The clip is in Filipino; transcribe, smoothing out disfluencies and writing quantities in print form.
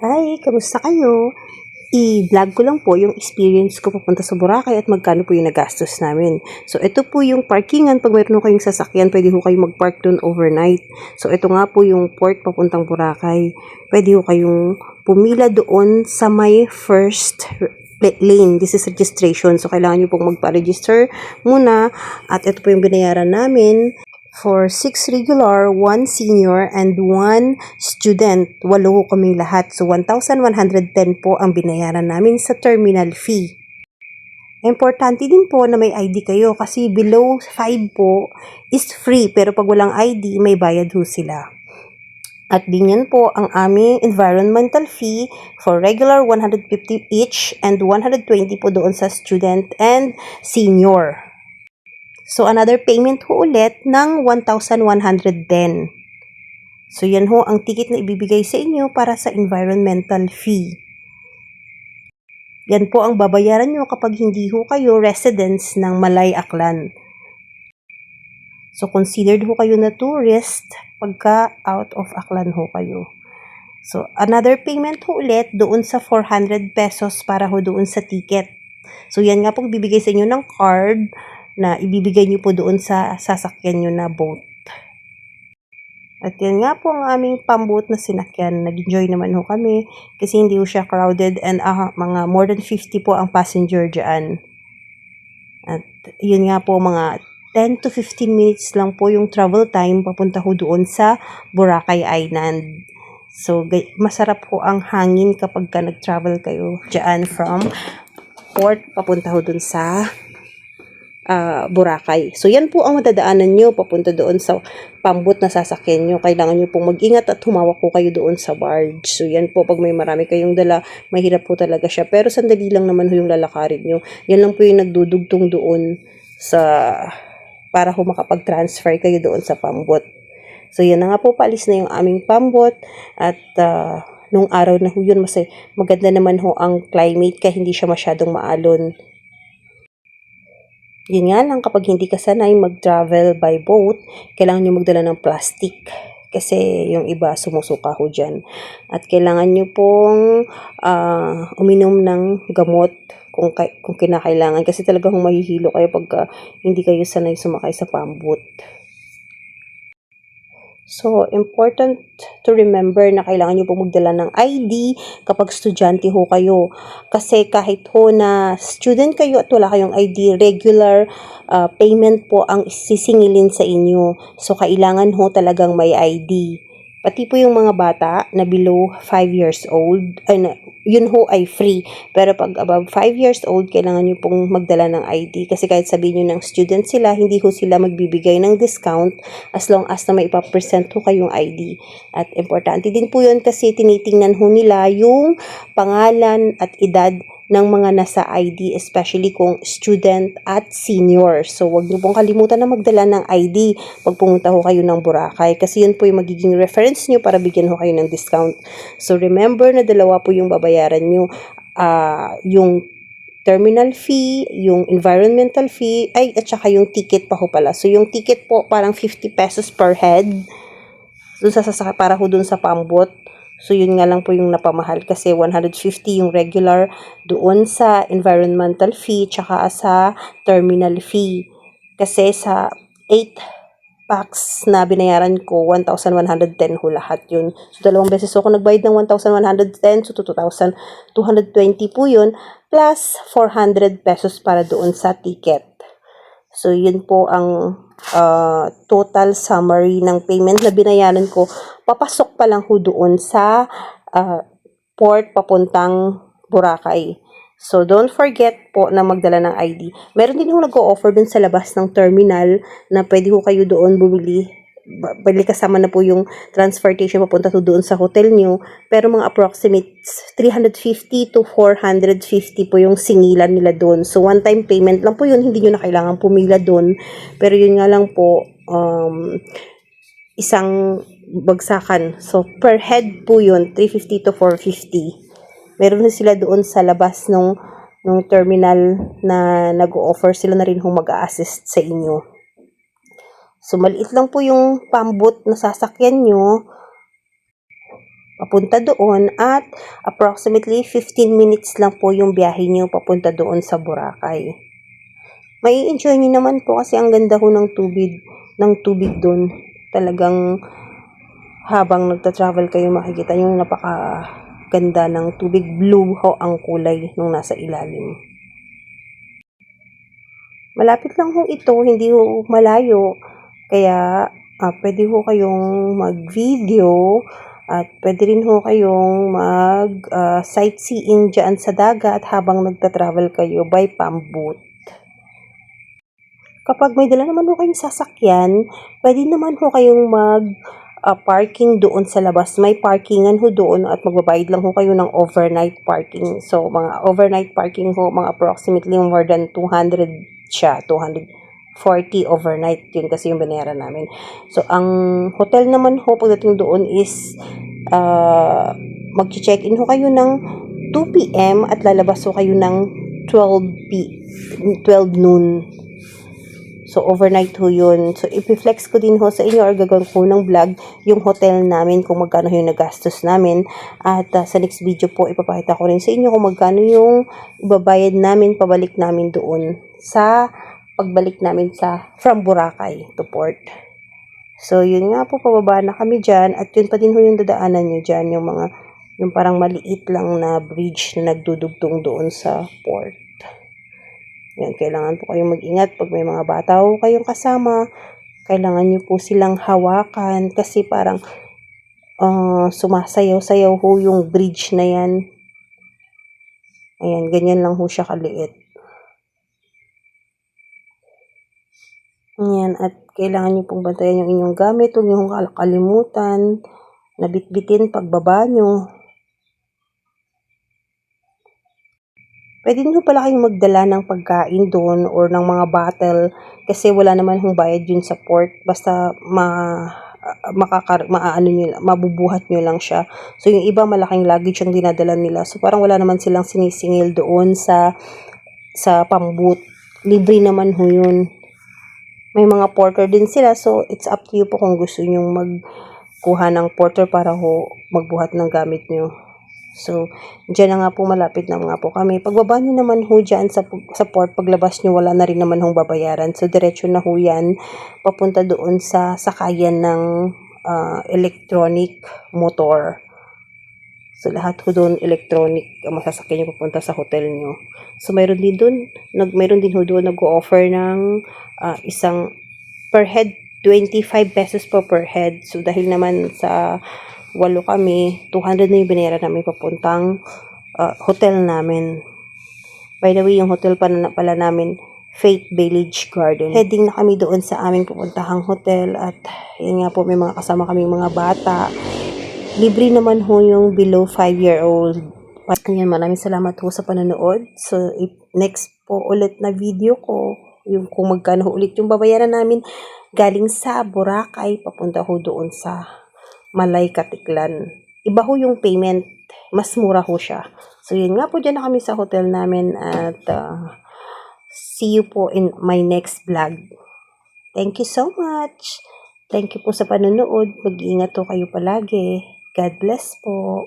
Hi, kamusta kayo? I-vlog ko lang po yung experience ko papunta sa Boracay at magkano po yung nagastos namin. So, ito po yung parkingan. Pag mayroon kayong sasakyan, pwede ho kayong mag-park doon overnight. So, ito nga po yung port papuntang Boracay. Pwede ho kayong pumila doon sa may first lane. This is registration. So, kailangan nyo pong magpa-register muna. At ito po yung binayaran namin. For 6 regular, 1 senior, and 1 student. 8 kami lahat. So, 1,110 po ang binayaran namin sa terminal fee. Importante din po na may ID kayo kasi below 5 po is free. Pero pag walang ID, may bayad ho sila. At din yan po ang aming environmental fee for regular 150 each and 120 po doon sa student and senior. So, another payment ho ulit ng 1,110. So, yan ho ang ticket na ibibigay sa inyo para sa environmental fee. Yan po ang babayaran nyo kapag hindi ho kayo residents ng Malay Aklan. So, considered ho kayo na tourist pagka out of Aklan ho kayo. So, another payment ho ulit doon sa 400 pesos para ho doon sa ticket. So, yan nga po bibigay sa inyo ng card na ibibigay nyo po doon sa sasakyan nyo na boat. At yan nga po ang aming pamboat na sinakyan. Nag-enjoy naman ho kami kasi hindi ho siya crowded and mga more than 50 po ang passenger dyan. At yun nga po mga 10 to 15 minutes lang po yung travel time papunta ho doon sa Boracay Island. So, masarap po ang hangin kapag ka nag-travel kayo dyan from port papunta ho doon sa Boracay. So, yan po ang madadaanan nyo papunta doon sa pambot na sasakyan nyo. Kailangan nyo pong mag-ingat at humawak po kayo doon sa barge. So, yan po, pag may marami kayong dala, mahirap po talaga siya. Pero sandali lang naman ho yung lalakarin nyo. Yan lang po yung nagdudugtong doon para ho makapag-transfer kayo doon sa pambot. So, yan na nga po, paalis na yung aming pambot. At nung araw na ho yun, maganda naman ho ang climate kaya hindi siya masyadong maalon. Yun nga lang, kapag hindi ka sanay mag-travel by boat, kailangan nyo magdala ng plastic. Kasi yung iba sumusuka ho dyan. At kailangan nyo pong uminom ng gamot kung kinakailangan. Kasi talagang mahihilo kayo pag hindi kayo sanay sumakay sa pambot. So, important to remember na kailangan nyo po magdala ng ID kapag estudyante ho kayo. Kasi kahit ho na student kayo at wala kayong ID, regular payment po ang sisingilin sa inyo. So, kailangan ho talagang may ID. Pati po yung mga bata na below 5 years old, yun ho ay free. Pero pag above 5 years old, kailangan nyo pong magdala ng ID. Kasi kahit sabihin nyo ng student sila, hindi ho sila magbibigay ng discount as long as na may ipapresent ho kayong ID. At importante din po yun kasi tinitingnan ho nila yung pangalan at edad ng mga nasa ID, especially kung student at senior. So, wag niyo pong kalimutan na magdala ng ID pag pumunta ho kayo ng Boracay kasi yun po yung magiging reference niyo para bigyan ho kayo ng discount. So, remember na dalawa po yung babayaran niyo. Yung terminal fee, yung environmental fee, at saka yung ticket pa ho pala. So, yung ticket po parang 50 pesos per head. Dun para ho dun sa pambot. So, yun nga lang po yung napamahal kasi 150 yung regular doon sa environmental fee tsaka sa terminal fee. Kasi sa 8 packs na binayaran ko, 1,110 ho lahat yun. So, 2 beses ako nagbayad ng 1,110, so 2,220 po yun, plus 400 pesos para doon sa ticket. So, yun po ang total summary ng payment na binayaran ko. Papasok pa lang ho doon sa port papuntang Boracay. So, don't forget po na magdala ng ID. Meron din ho nag-o-offer dun sa labas ng terminal na pwede ho kayo doon bumili. Bali kasama na po yung transportation papunta to doon sa hotel nyo. Pero mga approximate 350 to 450 po yung singilan nila doon. So, one-time payment lang po yun. Hindi nyo na kailangan pumila doon. Pero yun nga lang po, isang bagsakan. So, per head po yun, 350 to 450. Meron na sila doon sa labas nung terminal na nag-o-offer. Sila na rin mag-a-assist sa inyo. So, maliit lang po yung pambot na sasakyan nyo. papunta doon at approximately 15 minutes lang po yung biyahe nyo papunta doon sa Boracay. May enjoy nyo naman po kasi ang ganda ho ng tubig doon. Talagang habang nagta-travel kayo makikita nyo napakaganda ng tubig. Blue ho ang kulay nung nasa ilalim. Malapit lang ho ito, hindi ho malayo. Kaya pwede ho kayong mag-video at pwede rin ho kayong mag-sightseeing dyan sa dagat habang nagta-travel kayo by pamboat. Kapag may dala naman ho kayong sasakyan, pwede naman ho kayong parking doon sa labas. May parkingan ho doon at magbabayad lang ho kayo ng overnight parking. So, mga overnight parking ho, mga approximately more than 200 siya, 240 overnight. Yun kasi yung binayaran namin. So, ang hotel naman ho pagdating doon is mag-check-in ho kayo ng 2 p.m. at lalabas ho kayo ng 12 noon. So, overnight ho yun. So, ipiflex ko din ho sa inyo or gagawin ko ng vlog yung hotel namin kung magkano yung nagastos namin. At sa next video po, ipapakita ko rin sa inyo kung magkano yung ibabayad namin, pabalik namin doon sa pagbalik namin from Boracay to port. So, yun nga po, pababa na kami dyan. At yun pa din ho yung dadaanan nyo dyan, yung parang maliit lang na bridge na nagdudugtong doon sa port. Yan, kailangan po kayong mag-ingat pag may mga bata ho kayong kasama. Kailangan nyo po silang hawakan kasi parang sumasayaw-sayaw ho yung bridge na yan. Ayan, ganyan lang ho siya kaliit. Ayan, at kailangan nyo pong bantayan yung inyong gamit. Huwag nyo kalimutan na bitbitin pagbaba nyo. Pwede nyo pala kayong magdala ng pagkain doon or ng mga bottle kasi wala naman hong bayad yun sa port. Basta mabubuhat nyo lang siya. So, yung iba malaking luggage yung dinadala nila. So, parang wala naman silang sinisingil doon sa pamboat. Libre naman ho yun. May mga porter din sila. So, it's up to you po kung gusto nyo magkuha ng porter para ho magbuhat ng gamit nyo. So, dyan na nga po, malapit na nga po kami. Pagbaba nyo naman ho dyan sa port, paglabas nyo, wala na rin naman hong babayaran. So, diretso na ho yan, papunta doon sa sakayan ng electronic motor. So, lahat ho doon electronic, masasakyan nyo papunta sa hotel nyo. So, mayroon din ho doon nag-o-offer ng isang per head, 25 pesos per head. So, dahil naman sa 8 kami, 200 na yung binayaran namin papuntang hotel namin. By the way, yung hotel pala namin, Faith Village Garden. Heading na kami doon sa aming pupuntahang hotel at yun nga po, may mga kasama kaming mga bata. Libre naman ho yung below 5-year-old. Ayan, maraming salamat ho sa panonood. So, next po ulit na video ko, yung kung magkano ulit yung babayaran namin galing sa Boracay, papunta ho doon sa Malay Katiklan. Iba ho yung payment. Mas mura ho siya. So, yun nga po, dyan na kami sa hotel namin at see you po in my next vlog. Thank you so much. Thank you po sa panonood. Mag-iingat po kayo palagi. God bless po.